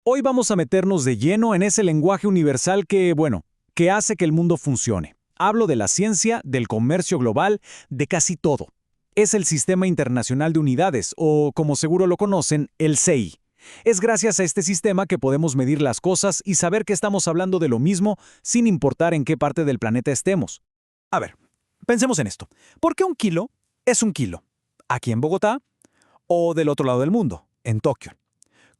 Hoy vamos a meternos de lleno en ese lenguaje universal que hace que el mundo funcione. Hablo de la ciencia, del comercio global, de casi todo. Es el Sistema Internacional de Unidades, o como seguro lo conocen, el SEI. Es gracias a este sistema que podemos medir las cosas y saber que estamos hablando de lo mismo sin importar en qué parte del planeta estemos. A ver, pensemos en esto. ¿Por qué un kilo es un kilo? ¿Aquí en Bogotá o del otro lado del mundo, en Tokio?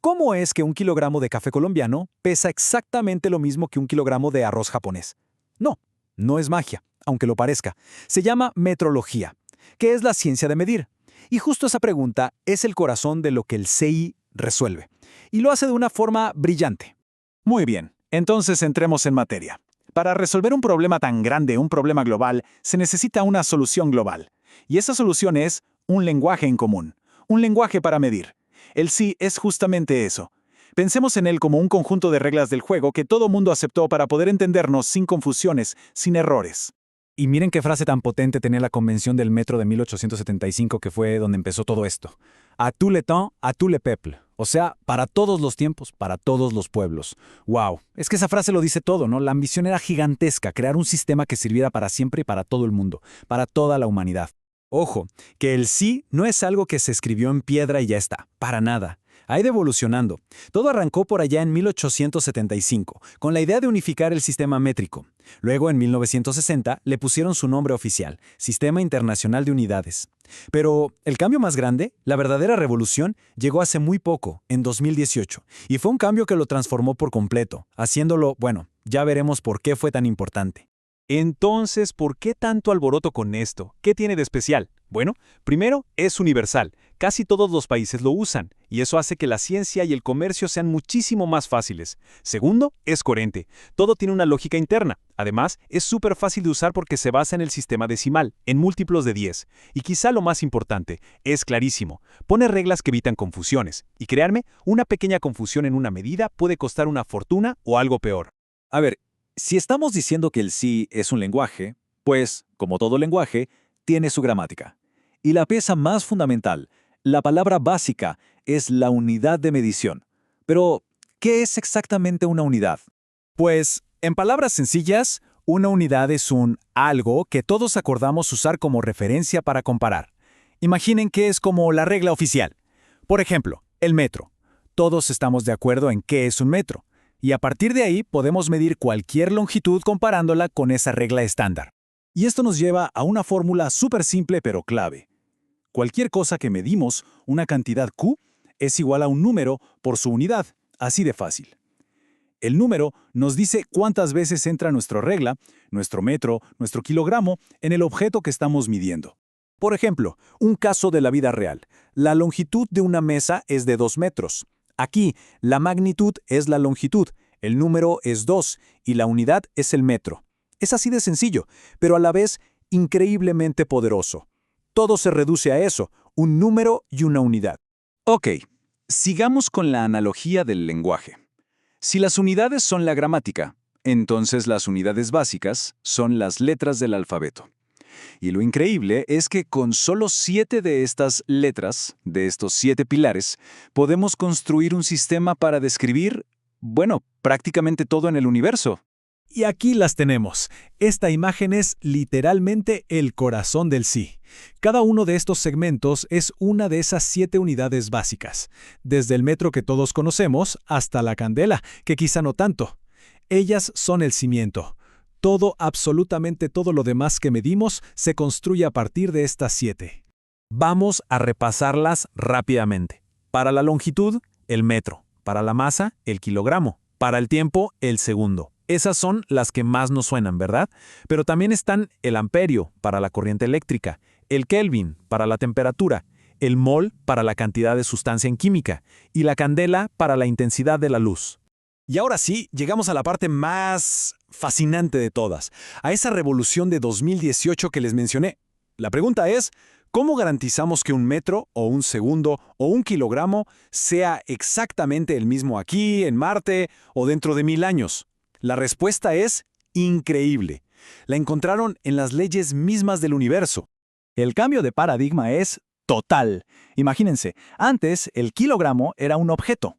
¿Cómo es que un kilogramo de café colombiano pesa exactamente lo mismo que un kilogramo de arroz japonés? No, no es magia, aunque lo parezca. Se llama metrología, que es la ciencia de medir. Y justo esa pregunta es el corazón de lo que el CI resuelve. Y lo hace de una forma brillante. Muy bien, entonces entremos en materia. Para resolver un problema tan grande, un problema global, se necesita una solución global. Y esa solución es un lenguaje en común, un lenguaje para medir. El sí es justamente eso. Pensemos en él como un conjunto de reglas del juego que todo mundo aceptó para poder entendernos sin confusiones, sin errores. Y miren qué frase tan potente tenía la Convención del Metro de 1875, que fue donde empezó todo esto. A tout le temps, à tout le peuple. O sea, para todos los tiempos, para todos los pueblos. ¡Wow! Es que esa frase lo dice todo, ¿no? La ambición era gigantesca, crear un sistema que sirviera para siempre y para todo el mundo, para toda la humanidad. Ojo, que el sí no es algo que se escribió en piedra y ya está, para nada. Ha ido evolucionando. Todo arrancó por allá en 1875, con la idea de unificar el sistema métrico. Luego, en 1960, le pusieron su nombre oficial, Sistema Internacional de Unidades. Pero el cambio más grande, la verdadera revolución, llegó hace muy poco, en 2018, y fue un cambio que lo transformó por completo, haciéndolo, bueno, ya veremos por qué fue tan importante. Entonces, ¿por qué tanto alboroto con esto? ¿Qué tiene de especial? Bueno, primero, es universal. Casi todos los países lo usan, y eso hace que la ciencia y el comercio sean muchísimo más fáciles. Segundo, es coherente. Todo tiene una lógica interna. Además, es súper fácil de usar porque se basa en el sistema decimal, en múltiplos de 10. Y quizá lo más importante, es clarísimo. Pone reglas que evitan confusiones. Y créanme, una pequeña confusión en una medida puede costar una fortuna o algo peor. A ver, si estamos diciendo que el sí es un lenguaje, pues, como todo lenguaje, tiene su gramática. Y la pieza más fundamental, la palabra básica, es la unidad de medición. Pero, ¿qué es exactamente una unidad? Pues, en palabras sencillas, una unidad es un algo que todos acordamos usar como referencia para comparar. Imaginen que es como la regla oficial. Por ejemplo, el metro. Todos estamos de acuerdo en qué es un metro. Y a partir de ahí podemos medir cualquier longitud comparándola con esa regla estándar. Y esto nos lleva a una fórmula súper simple pero clave. Cualquier cosa que medimos, una cantidad Q, es igual a un número por su unidad, así de fácil. El número nos dice cuántas veces entra nuestra regla, nuestro metro, nuestro kilogramo, en el objeto que estamos midiendo. Por ejemplo, un caso de la vida real. La longitud de una mesa es de 2 metros. Aquí, la magnitud es la longitud, el número es 2 y la unidad es el metro. Es así de sencillo, pero a la vez increíblemente poderoso. Todo se reduce a eso, un número y una unidad. Ok, sigamos con la analogía del lenguaje. Si las unidades son la gramática, entonces las unidades básicas son las letras del alfabeto. Y lo increíble es que con solo 7 de estas letras, de estos 7 pilares, podemos construir un sistema para describir, bueno, prácticamente todo en el universo. Y aquí las tenemos. Esta imagen es literalmente el corazón del sí. Cada uno de estos segmentos es una de esas 7 unidades básicas, desde el metro que todos conocemos hasta la candela, que quizá no tanto. Ellas son el cimiento. Todo, absolutamente todo lo demás que medimos se construye a partir de estas 7. Vamos a repasarlas rápidamente. Para la longitud, el metro. Para la masa, el kilogramo. Para el tiempo, el segundo. Esas son las que más nos suenan, ¿verdad? Pero también están el amperio para la corriente eléctrica, el Kelvin para la temperatura, el mol para la cantidad de sustancia en química y la candela para la intensidad de la luz. Y ahora sí, llegamos a la parte más fascinante de todas, a esa revolución de 2018 que les mencioné. La pregunta es, ¿cómo garantizamos que un metro o un segundo o un kilogramo sea exactamente el mismo aquí, en Marte o dentro de 1000 años? La respuesta es increíble. La encontraron en las leyes mismas del universo. El cambio de paradigma es total. Imagínense, antes el kilogramo era un objeto.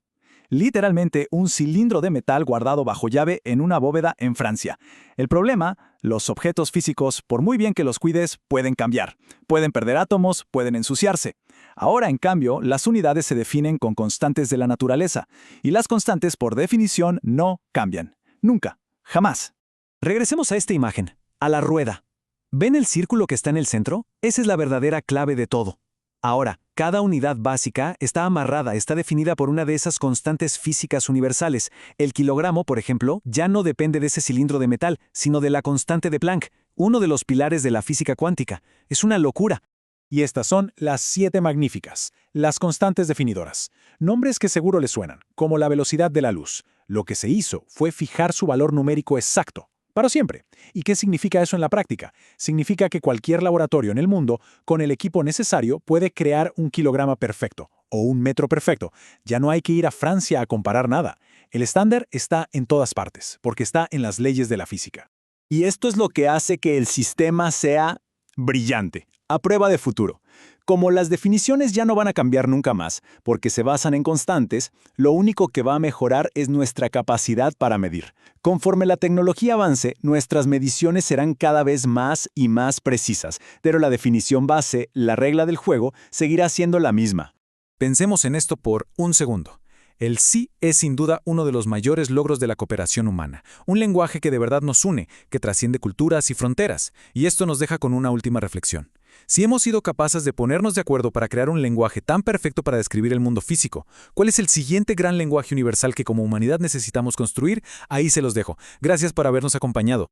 literalmente un cilindro de metal guardado bajo llave en una bóveda en Francia. El problema, los objetos físicos, por muy bien que los cuides, pueden cambiar. Pueden perder átomos, pueden ensuciarse. Ahora, en cambio, las unidades se definen con constantes de la naturaleza, y las constantes, por definición, no cambian. Nunca. Jamás. Regresemos a esta imagen, a la rueda. ¿Ven el círculo que está en el centro? Esa es la verdadera clave de todo. Ahora, cada unidad básica está amarrada, está definida por una de esas constantes físicas universales. El kilogramo, por ejemplo, ya no depende de ese cilindro de metal, sino de la constante de Planck, uno de los pilares de la física cuántica. Es una locura. Y estas son las 7 magníficas, las constantes definidoras. Nombres que seguro les suenan, como la velocidad de la luz. Lo que se hizo fue fijar su valor numérico exacto, para siempre. ¿Y qué significa eso en la práctica? Significa que cualquier laboratorio en el mundo, con el equipo necesario, puede crear un kilogramo perfecto o un metro perfecto. Ya no hay que ir a Francia a comparar nada. El estándar está en todas partes, porque está en las leyes de la física. Y esto es lo que hace que el sistema sea brillante, a prueba de futuro. Como las definiciones ya no van a cambiar nunca más, porque se basan en constantes, lo único que va a mejorar es nuestra capacidad para medir. Conforme la tecnología avance, nuestras mediciones serán cada vez más y más precisas, pero la definición base, la regla del juego, seguirá siendo la misma. Pensemos en esto por un segundo. El sí es sin duda uno de los mayores logros de la cooperación humana, un lenguaje que de verdad nos une, que trasciende culturas y fronteras, y esto nos deja con una última reflexión. Si hemos sido capaces de ponernos de acuerdo para crear un lenguaje tan perfecto para describir el mundo físico, ¿cuál es el siguiente gran lenguaje universal que como humanidad necesitamos construir? Ahí se los dejo. Gracias por habernos acompañado.